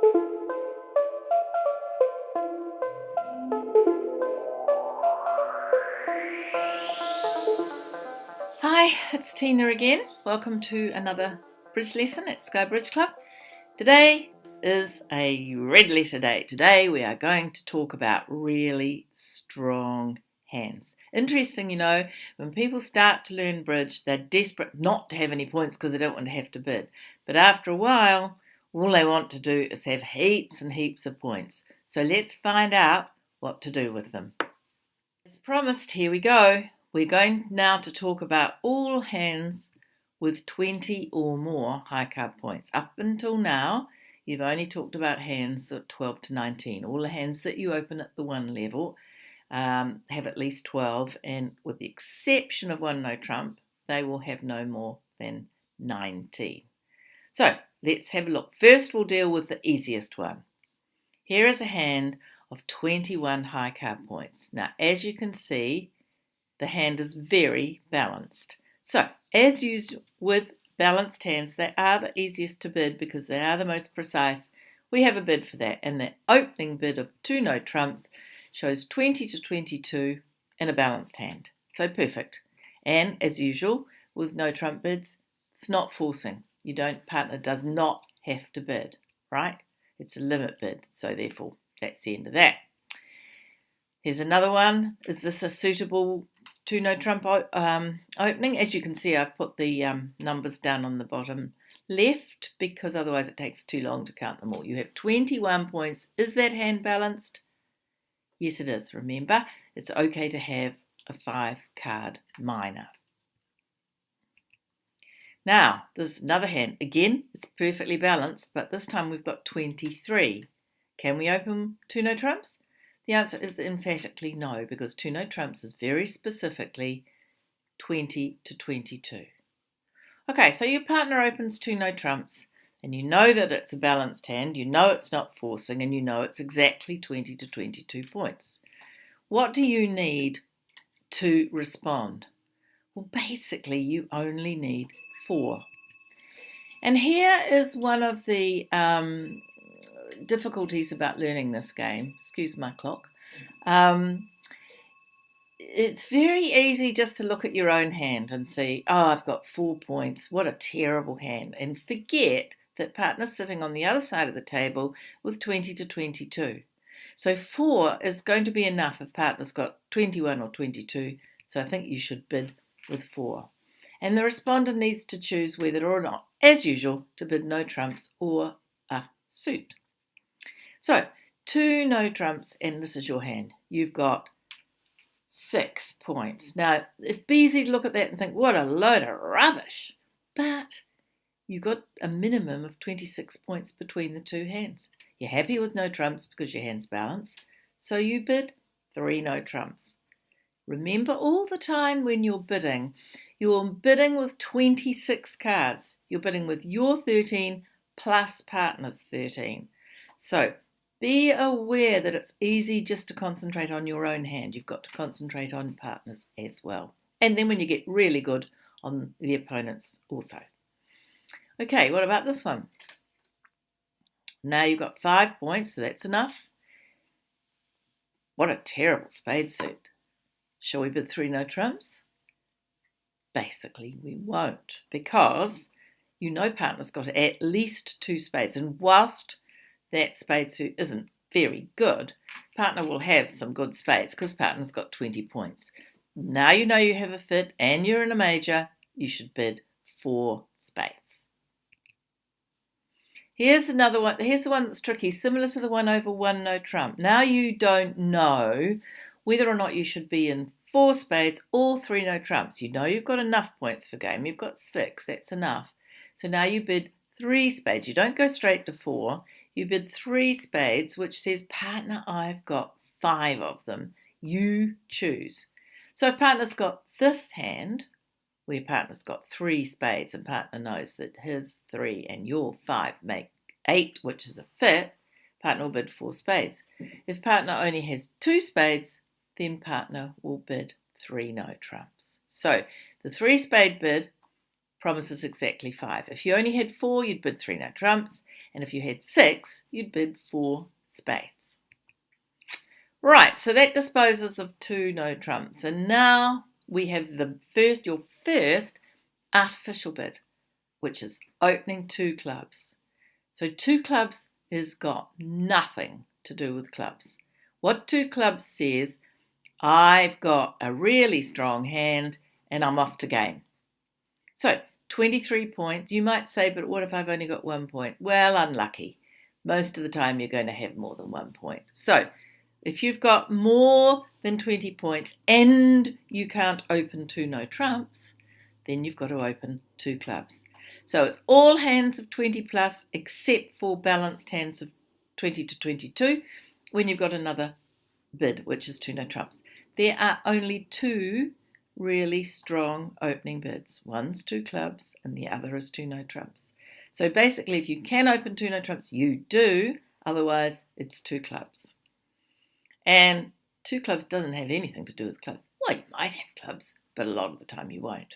Hi, it's Tina again. Welcome to another bridge lesson at Sky Bridge Club. Today is a red letter day. Today we are going to talk about really strong hands. Interesting, when people start to learn bridge, they're desperate not to have any points because they don't want to have to bid. But after a while, all they want to do is have heaps and heaps of points. So let's find out what to do with them. As promised, here we go. We're going now to talk about all hands with 20 or more high card points. Up until now, you've only talked about hands at 12 to 19. All the hands that you open at the 1 level have at least 12, and with the exception of 1 no trump, they will have no more than 19. So let's have a look. First, we'll deal with the easiest one. Here is a hand of 21 high card points. Now, as you can see, the hand is very balanced. So, as used with balanced hands, they are the easiest to bid because they are the most precise. We have a bid for that, and the opening bid of 2 no trumps shows 20 to 22 in a balanced hand. So perfect. And as usual, with no trump bids, it's not forcing. Partner does not have to bid, right? It's a limit bid, so therefore that's the end of that. Here's another one. Is this a suitable 2 no trump opening? As you can see, I've put the numbers down on the bottom left because otherwise it takes too long to count them all. You have 21 points. Is that hand balanced? Yes, it is. Remember, it's okay to have a 5 card minor. Now, there's another hand. Again, it's perfectly balanced, but this time we've got 23. Can we open 2 no trumps? The answer is emphatically no, because 2 no trumps is very specifically 20 to 22. Okay, so your partner opens 2 no trumps, and you know that it's a balanced hand, you know it's not forcing, and you know it's exactly 20 to 22 points. What do you need to respond? Well, basically, you only need 4. And here is one of the difficulties about learning this game. Excuse my clock. It's very easy just to look at your own hand and see, oh, I've got 4 points. What a terrible hand. And forget that partner's sitting on the other side of the table with 20 to 22. So 4 is going to be enough if partner's got 21 or 22. So I think you should bid with 4. And the respondent needs to choose whether or not, as usual, to bid no trumps or a suit. So, 2 no trumps, and this is your hand. You've got 6 points. Now, it'd be easy to look at that and think, what a load of rubbish. But you've got a minimum of 26 points between the 2 hands. You're happy with no trumps because your hand's balanced. So you bid 3 no trumps. Remember, all the time when you're bidding with 26 cards. You're bidding with your 13 plus partner's 13. So, be aware that it's easy just to concentrate on your own hand. You've got to concentrate on partners as well. And then when you get really good, on the opponents also. Okay, what about this one? Now you've got 5 points, so that's enough. What a terrible spade suit. Shall we bid 3 no trumps? Basically, we won't, because partner's got at least 2 spades. And whilst that spade suit isn't very good, partner will have some good spades because partner's got 20 points. Now you know you have a fit and you're in a major, you should bid 4 spades. Here's another one. Here's the one that's tricky, similar to the one over 1 no trump. Now you don't know whether or not you should be in 4 spades or 3 no trumps. You know you've got enough points for game. You've got 6. That's enough. So now you bid 3 spades. You don't go straight to 4. You bid 3 spades, which says, partner, I've got 5 of them. You choose. So if partner's got this hand, where partner's got 3 spades, and partner knows that his 3 and your 5 make 8, which is a fit, partner will bid 4 spades. If partner only has 2 spades, then partner will bid 3 no trumps. So the 3 spade bid promises exactly 5. If you only had 4, you'd bid 3 no trumps, and if you had 6, you'd bid 4 spades. Right, so that disposes of 2 no trumps, and now we have your first artificial bid, which is opening 2 clubs. So 2 clubs has got nothing to do with clubs. What 2 clubs says, I've got a really strong hand and I'm off to game. So 23 points. You might say, but what if I've only got 1 point? Well, unlucky. Most of the time you're going to have more than 1 point. So if you've got more than 20 points and you can't open 2 no trumps, then you've got to open 2 clubs. So it's all hands of 20 plus except for balanced hands of 20 to 22 when you've got another bid, which is 2 no trumps. There are only 2 really strong opening bids. One's 2 clubs and the other is 2 no trumps. So basically, if you can open 2 no trumps, you do. Otherwise, it's 2 clubs. And 2 clubs doesn't have anything to do with clubs. Well, you might have clubs, but a lot of the time you won't.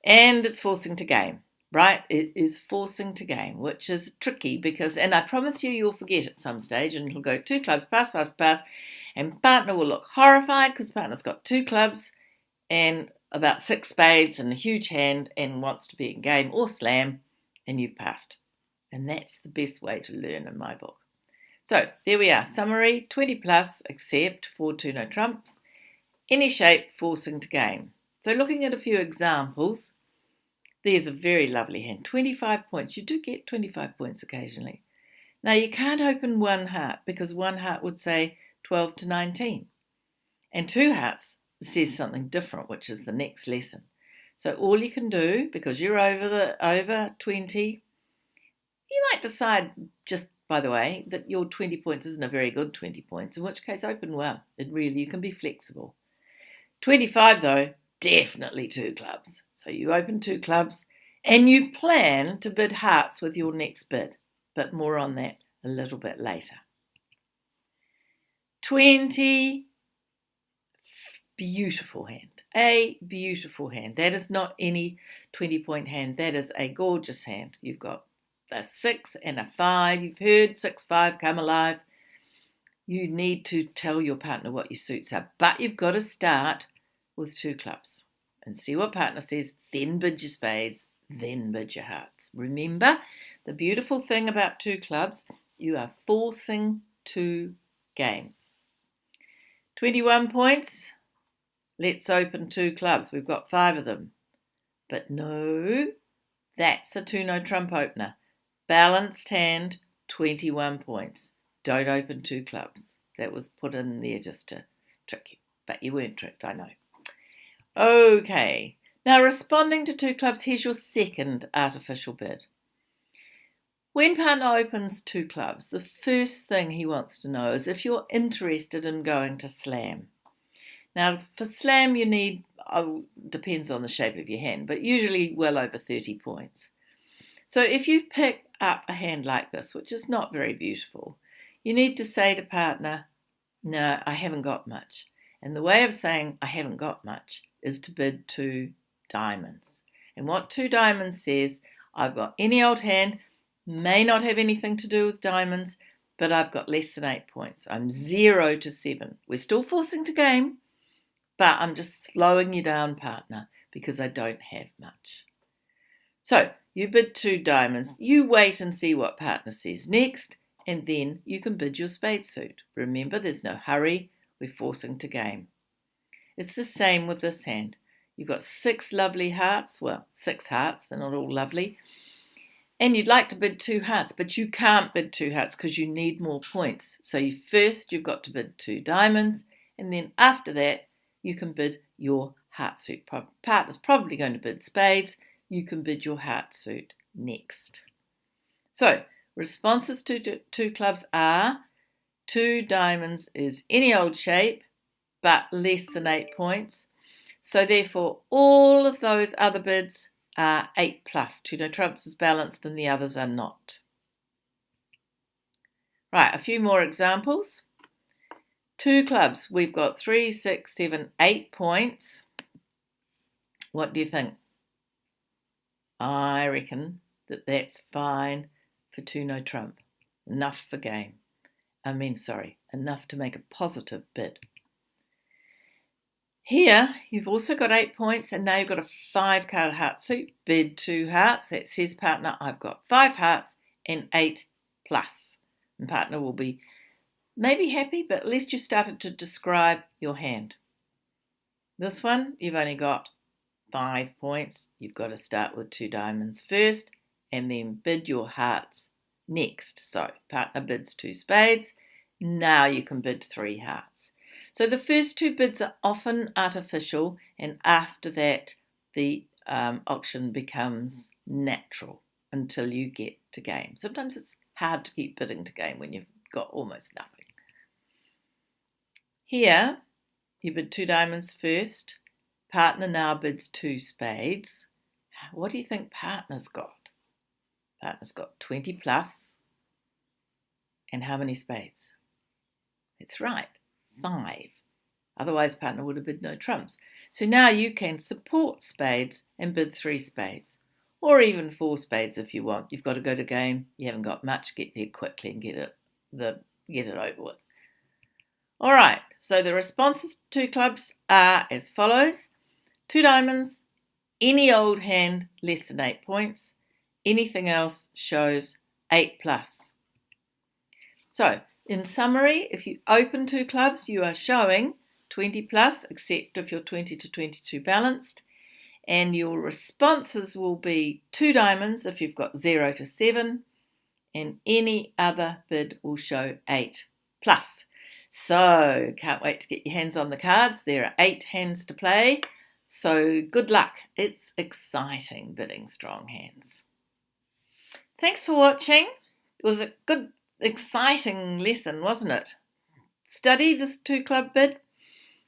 And it's forcing to game, right? It is forcing to game, which is tricky because, and I promise you'll forget at some stage and it'll go 2 clubs, pass, pass, pass, and partner will look horrified because partner's got 2 clubs and about 6 spades and a huge hand and wants to be in game or slam, and you've passed. And that's the best way to learn in my book. So there we are, summary, 20 plus except for 2 no trumps, any shape forcing to game. So looking at a few examples, there's a very lovely hand, 25 points. You do get 25 points occasionally. Now you can't open 1 heart because 1 heart would say 12 to 19. And 2 hearts says something different, which is the next lesson. So all you can do, because you're over 20, you might decide just by the way that your 20 points isn't a very good 20 points, in which case open well. You can be flexible. 25 though, definitely 2 clubs. So you open 2 clubs and you plan to bid hearts with your next bid, but more on that a little bit later. 20, beautiful hand, a beautiful hand. That is not any 20-point hand. That is a gorgeous hand. You've got a 6 and a 5. You've heard 6-5 come alive. You need to tell your partner what your suits are, but you've got to start with 2 clubs and see what partner says, then bid your spades, then bid your hearts. Remember, the beautiful thing about 2 clubs, you are forcing to game. 21 points, let's open 2 clubs. We've got 5 of them. But no, that's a 2 no trump opener. Balanced hand, 21 points. Don't open 2 clubs. That was put in there just to trick you. But you weren't tricked, I know. Okay, now responding to 2 clubs, here's your second artificial bid. When partner opens 2 clubs, the first thing he wants to know is if you're interested in going to slam. Now, for slam, you need, depends on the shape of your hand, but usually well over 30 points. So if you pick up a hand like this, which is not very beautiful, you need to say to partner, no, I haven't got much. And the way of saying I haven't got much is to bid 2 diamonds. And what 2 diamonds says, I've got any old hand, may not have anything to do with diamonds, but I've got less than 8 points. I'm 0 to 7. We're still forcing to game, but I'm just slowing you down, partner, because I don't have much. So you bid 2 diamonds. You wait and see what partner says next, and then you can bid your spade suit. Remember, there's no hurry. We're forcing to game. It's the same with this hand. You've got 6 lovely hearts. Well, 6 hearts. They're not all lovely. And you'd like to bid 2 hearts, but you can't bid 2 hearts because you need more points. So you've got to bid 2 diamonds, and then after that, you can bid your heart suit. Partner's probably going to bid spades. You can bid your heart suit next. So responses to 2 clubs are 2 diamonds is any old shape, but less than 8 points. So therefore, all of those other bids are 8 plus. 2 no trumps is balanced and the others are not. Right, a few more examples. 2 clubs, we've got 3, 6, 7, 8 points. What do you think? I reckon that that's fine for 2 no trump. Enough for game. Enough to make a positive bid. Here, you've also got 8 points, and now you've got a 5-card heart suit. Bid 2 hearts. That says, partner, I've got 5 hearts and 8 plus. And partner will be maybe happy, but at least you started to describe your hand. This one, you've only got 5 points. You've got to start with 2 diamonds first and then bid your hearts next. So partner bids 2 spades. Now you can bid 3 hearts. So the first 2 bids are often artificial, and after that the auction becomes natural until you get to game. Sometimes it's hard to keep bidding to game when you've got almost nothing. Here you bid 2 diamonds first. Partner now bids 2 spades. What do you think partner's got? Partner's got 20 plus. And how many spades? That's right, 5. Otherwise partner would have bid no trumps. So now you can support spades and bid 3 spades. Or even 4 spades if you want. You've got to go to game. You haven't got much. Get there quickly and get it over with. All right, so the responses to 2 clubs are as follows. 2 diamonds, any old hand less than 8 points. Anything else shows 8 plus. So, in summary, if you open 2 clubs, you are showing 20 plus, except if you're 20 to 22 balanced. And your responses will be 2 diamonds if you've got 0 to 7. And any other bid will show 8 plus. So, can't wait to get your hands on the cards. There are 8 hands to play. So, good luck. It's exciting bidding strong hands. Thanks for watching. It was a good, exciting lesson, wasn't it? Study this 2 club bid.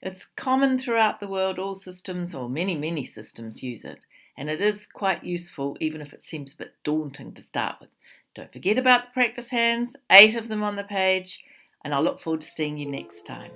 It's common throughout the world. All systems, or many systems, use it. And it is quite useful, even if it seems a bit daunting to start with. Don't forget about the practice hands, 8 of them on the page. And I'll look forward to seeing you next time.